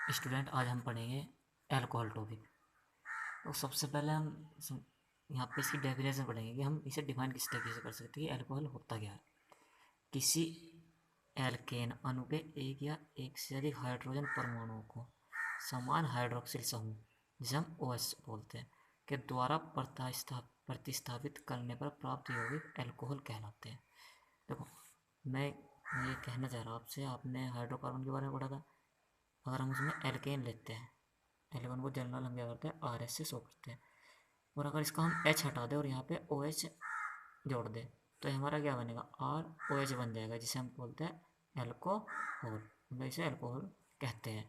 Student, आज हम पढ़ेंगे अल्कोहल टॉपिक। तो सबसे पहले हम यहाँ पे इसकी डेफिनेशन पढ़ेंगे कि हम इसे डिफाइन किस तरीके से कर सकते हैं कि अल्कोहल होता क्या है। किसी एल्केन अणु के एक या एक से अधिक हाइड्रोजन परमाणुओं को समान हाइड्रोक्सिल समूह, जिसे हम OH बोलते हैं, के द्वारा प्रतिस्थापित करने पर प्राप्त यौगिक अल्कोहल कहलाते हैं। देखो, मैं ये कहना चाह रहा हूँ आपसे, आपने हाइड्रोकार्बन के बारे में पढ़ा था। अगर हम उसमें एल्केन लेते हैं, एल्केन को जनरल हम क्या करते हैं, RS से शो करते हैं, और अगर इसका हम H हटा दें और यहाँ पे OH जोड़ दें तो हमारा क्या बनेगा, ROH बन जाएगा, जिसे हम बोलते हैं एल्कोहल। मतलब इसे एल्कोहल कहते हैं।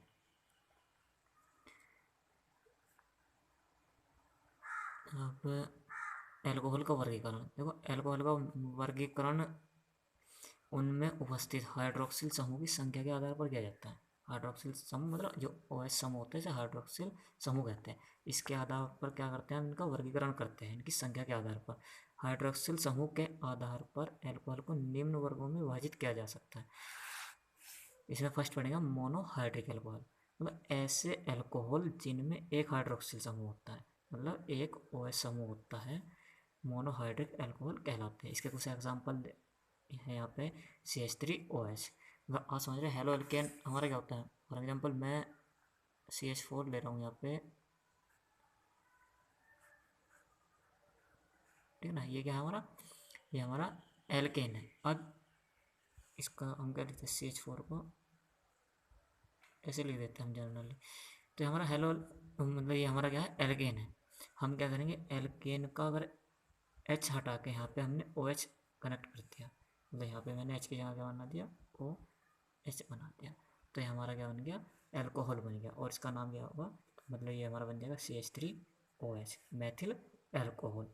अब एल्कोहल का वर्गीकरण देखो, एल्कोहल का वर्गीकरण उनमें उपस्थित हाइड्रोक्सिल समूह की संख्या के आधार पर किया जाता है। हाइड्रोक्सिल समूह मतलब जो OH समूह होते हैं इसे हाइड्रोक्सिल समूह कहते हैं। इसके आधार पर क्या करते हैं, इनका वर्गीकरण करते हैं इनकी संख्या के आधार पर। हाइड्रोक्सिल समूह के आधार पर एल्कोहल को निम्न वर्गों में विभाजित किया जा सकता है। इसमें फर्स्ट पड़ेगा मोनोहाइड्रिक एल्कोहल, मतलब ऐसे एल्कोहल जिनमें एक हाइड्रोक्सिल समूह होता है, मतलब एक OH समूह होता है, मोनोहाइड्रिक एल्कोहल कहलाते हैं। इसके कुछ एग्जाम्पल है यहाँ पे, CH3OH। मतलब आप समझ रहे हैं, हेलो एल्केन हमारा क्या होता है। फॉर एग्जाम्पल मैं CH4 ले रहा हूँ यहाँ पे, ठीक है ना। ये क्या है हमारा, ये हमारा एल्केन है। अब इसका हम क्या लिखते हैं, CH4 को ऐसे लिख देते हैं हम जनरली। तो हमारा हेलो मतलब ये हमारा क्या है, एल्केन है। हम क्या करेंगे, एल्केन का अगर H हटा के यहाँ पे हमने OH कनेक्ट कर दिया, मतलब यहाँ पे मैंने H की जगह क्या बना दिया, OH बना दिया, तो ये हमारा क्या बन गया, एल्कोहल बन गया। और इसका नाम क्या होगा, मतलब ये हमारा बन जाएगा CH3OH, मैथिल एल्कोहल।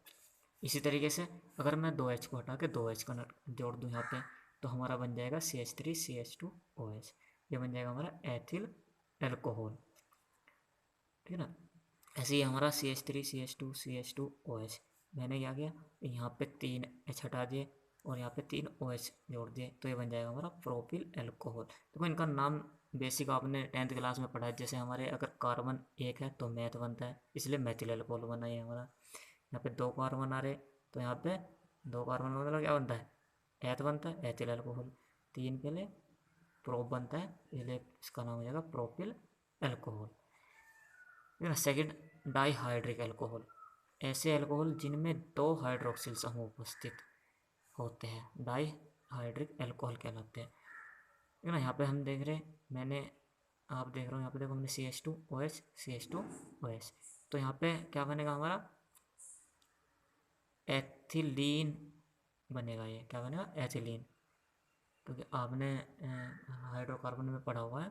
इसी तरीके से अगर मैं 2H को हटा के 2H का जोड़ दूँ यहाँ पे, तो हमारा बन जाएगा CH3CH2OH। ये बन जाएगा हमारा एथिल एल्कोहल, ठीक है ना। ऐसे ही हमारा CH3CH2CH2OH, मैंने क्या किया, यहाँ पे 3 H हटा दिए और यहाँ पे 3 OH जोड़ दिए, तो ये बन जाएगा हमारा प्रोपिल एल्कोहल। देखो इनका नाम बेसिक आपने 10th क्लास में पढ़ा है। जैसे हमारे अगर कार्बन एक है तो मैथ बनता है, इसलिए मैथिल एल्कोहल बना है हमारा। यहाँ पे 2 कार्बन आ रहे तो यहाँ पे 2 कार्बन मतलब क्या बनता है, एथ बनता है, एथिल एल्कोहल। 3 के लिए प्रोप बनता है, इसलिए इसका नाम हो जाएगा propyl alcohol. Second, dihydric alcohol, ऐसे एल्कोहल जिनमें 2 हाइड्रोक्सिल समूह उपस्थित होते हैं डाईहाइड्रिक एल्कोहल कहलाते हैं। है ना। यहाँ पे हम देख रहे हैं, मैंने आप देख रहे हो यहाँ पे, देखो हमने CH2OH CH2OH, तो यहाँ पे क्या बनेगा हमारा, एथिलीन बनेगा। ये क्या बनेगा, एथिलीन। क्योंकि आपने हाइड्रोकार्बन में पढ़ा हुआ है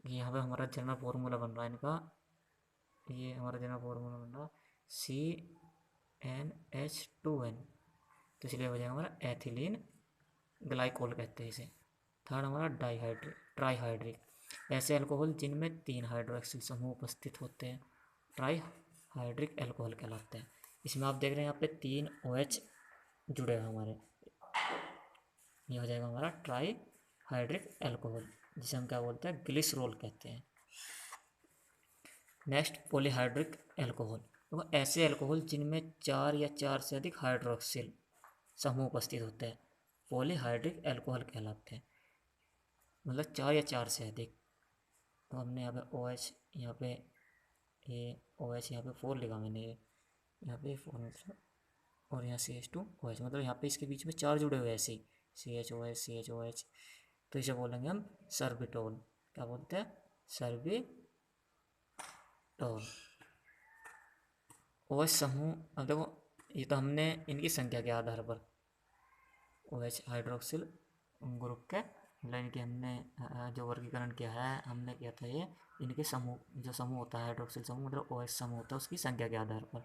कि यहाँ पे हमारा जनरल फॉर्मूला बन रहा है इनका, ये हमारा जनरल फॉर्मूला बन रहा CnH2n, तो इसलिए हो जाएगा हमारा एथिलीन ग्लाइकोल कहते हैं इसे। थर्ड हमारा डाईहाइड्रिक ट्राईहाइड्रिक, ऐसे अल्कोहल जिनमें 3 हाइड्रोक्सिल समूह उपस्थित होते हैं ट्राईहाइड्रिक एल्कोहल कहलाते हैं। इसमें आप देख रहे हैं यहाँ पे 3 OH जुड़े हुए हमारे, ये हो जाएगा हमारा ट्राईहाइड्रिक एल्कोहल, जिसे हम क्या बोलते हैं, ग्लिसरॉल कहते हैं। नेक्स्ट, पॉलीहाइड्रिक एल्कोहल, तो ऐसे एल्कोहल जिनमें 4 या 4 से अधिक हाइड्रोक्सिल समूह उपस्थित होते हैं पॉलीहाइड्रिक एल्कोहल कहलाते हैं। मतलब 4 या 4 से अधिक। तो हमने यहाँ पे OH, यहाँ पे ये OH, यहाँ पे 4 लिखा मैंने, यहाँ पे 4 मतलब, और यहाँ CH2OH, मतलब यहाँ पे इसके बीच में 4 जुड़े हुए ऐसे ही, CHOH, तो इसे बोलेंगे हम सर्बिटोल। क्या बोलते हैं, सर्बिटोल। OH समूह, अब देखो ये तो हमने इनकी संख्या के आधार पर OH हाइड्रोक्सिल ग्रुप के, मतलब इनके हमने जो वर्गीकरण किया है, हमने किया था ये इनके समूह, जो समूह होता है हाइड्रोक्सिल समूह मतलब OH समूह होता है, उसकी संख्या के आधार पर।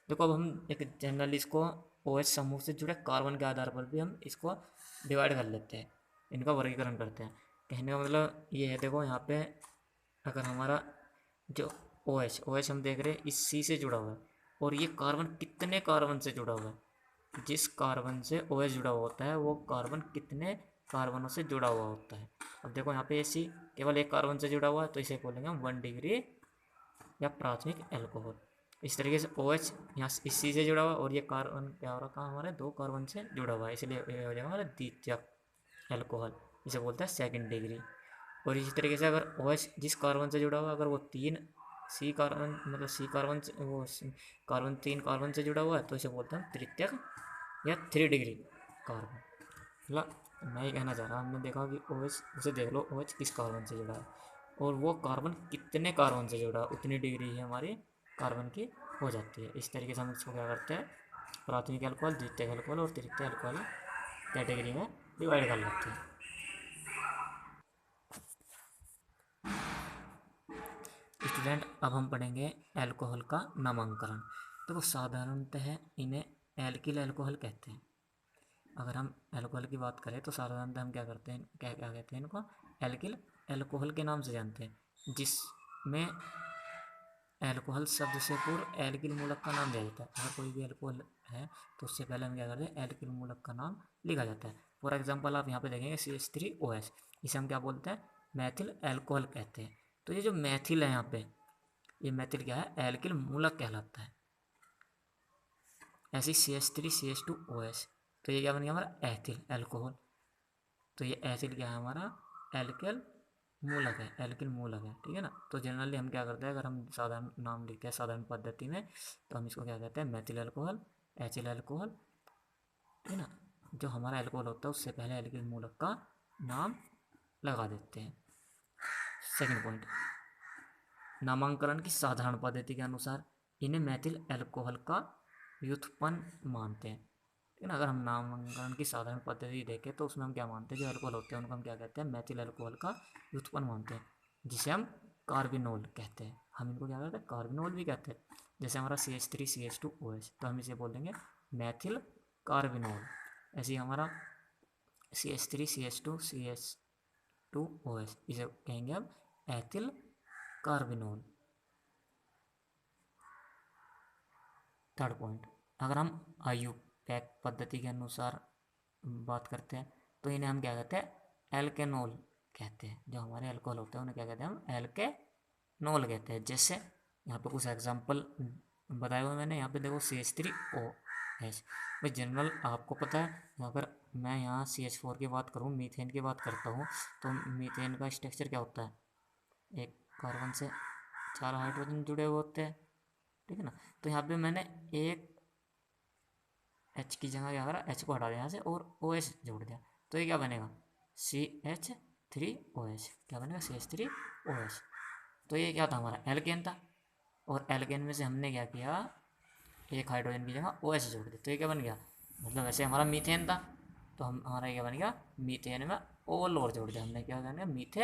देखो अब हम एक जनरली इसको OH समूह से जुड़े कार्बन के आधार पर भी हम इसको डिवाइड कर लेते हैं, इनका वर्गीकरण करते हैं। कहने का मतलब ये है, देखो यहाँ पे अगर हमारा जो OH हम देख रहे हैं इस C से जुड़ा हुआ है, और ये कार्बन कितने कार्बन से जुड़ा हुआ है, जिस कार्बन से OH जुड़ा हुआ होता है वो कार्बन कितने कार्बनों से जुड़ा हुआ होता है। अब देखो यहाँ पे सी केवल एक कार्बन से जुड़ा हुआ है, तो इसे बोलेंगे हम 1 डिग्री या प्राथमिक एल्कोहल। इस तरीके से OH यहाँ इस सी से जुड़ा हुआ और ये कार्बन क्या हो रहा है हमारे 2 कार्बन से जुड़ा हुआ है, इसलिए ये हो जाएगा हमारा द्वितीयक एल्कोहल, इसे बोलते हैं 2nd डिग्री। और इसी तरीके से अगर OH जिस कार्बन से जुड़ा हुआ अगर वो 3 सी कार्बन मतलब सी कार्बन से वो कार्बन 3 कार्बन से जुड़ा हुआ है, तो इसे बोलते हैं तृतीयक या 3 डिग्री कार्बन। मतलब मैं ये कहना चाह रहा हूँ, हमने देखा कि OH उसे देख लो OH किस कार्बन से जुड़ा है और वो कार्बन कितने कार्बन से जुड़ा है, उतनी डिग्री ही हमारी कार्बन की हो जाती है। इस तरीके से हम इसको क्या करते हैं, प्राथमिक अल्कोहल, द्वितीयक अल्कोहल और तृतीयक अल्कोहल कैटेगरी में डिवाइड कर लेते हैं। स्टूडेंट अब हम पढ़ेंगे अल्कोहल का नामांकन। देखो साधारणतः इन्हें एल्किल अल्कोहल कहते हैं। अगर हम अल्कोहल की बात करें तो साधारणतः हम क्या करते हैं, क्या क्या कहते हैं इनको, एल्किल अल्कोहल के नाम से जानते हैं, जिसमें अल्कोहल शब्द से पूर्व एल्किल मूलक का नाम दिया जाता है। अगर कोई भी अल्कोहल है तो उससे पहले हम क्या करते हैं, एल्किल मूलक का नाम लिखा जाता है। फॉर एग्जाम्पल आप यहाँ पे देखेंगे CH3OH, इसे हम क्या बोलते हैं, मैथिल अल्कोहल कहते हैं। तो ये जो मैथिल है यहाँ पे, ये मैथिल क्या है, एल्किल मूलक कहलाता है। ऐसे CH3CH2OH, तो ये क्या बन गया हमारा एथिल अल्कोहल। तो ये एथिल क्या है हमारा, एल्किल मूलक है, एल्किल मूलक है, ठीक है ना। तो जनरली हम क्या करते हैं, अगर हम साधारण नाम लिखते हैं साधारण पद्धति में, तो हम इसको क्या कहते हैं, मैथिल अल्कोहल, एथिल अल्कोहल, ठीक है ना। जो हमारा अल्कोहल होता है उससे पहले एल्किल मूलक का नाम लगा देते हैं। सेकंड पॉइंट, नामांकन की साधारण पद्धति के अनुसार इन्हें मैथिल अल्कोहल का व्युत्पन्न मानते हैं, ठीक है ना। अगर हम नामांकन की साधारण पद्धति देखें तो उसमें हम क्या मानते हैं, जो अल्कोहल होते हैं उनको हम क्या कहते हैं, मैथिल अल्कोहल का व्युत्पन्न मानते हैं, जिसे हम कार्बिनोल कहते हैं। हम इनको क्या कहते हैं, कार्बिनोल भी कहते हैं। जैसे हमारा CH3CH2OH, तो हम इसे बोल देंगे मैथिल कार्बिनोल। ऐसे ही हमारा CH3CH2CH2OH, इसे कहेंगे हम एथिल कार्बिनोल। थर्ड पॉइंट, अगर हम IUPAC पद्धति के अनुसार बात करते हैं तो इन्हें हम क्या कहते हैं, एल्केनोल कहते हैं। जो हमारे अल्कोहल होते हैं उन्हें क्या कहते हैं, हम एल्केनोल कहते हैं। जैसे यहाँ पे कुछ एग्जांपल बताए हुए मैंने, यहाँ पे देखो CH3OH, भाई जनरल आपको पता है, अगर मैं यहाँ CH4 की बात करूँ, मीथेन की बात करता हूँ, तो मीथेन का स्ट्रक्चर क्या होता है, एक कार्बन से 4 हाइड्रोजन जुड़े हुए होते हैं, ठीक है ना। तो यहाँ पे मैंने एक H की जगह क्या करा, H को हटा दिया यहाँ से और OH जोड़ दिया, तो ये क्या बनेगा, CH3OH। क्या बनेगा, CH3OH। तो ये क्या था, हमारा एल्केन था, और एल्केन में से हमने क्या किया, एक हाइड्रोजन की जगह OH जोड़ दिया, तो ये क्या बन गया, मतलब वैसे हमारा मीथेन था, तो हम हमारा क्या बन गया, मीथेन में ओल और जोड़ दिया हमने, क्या बन गया, मीथेन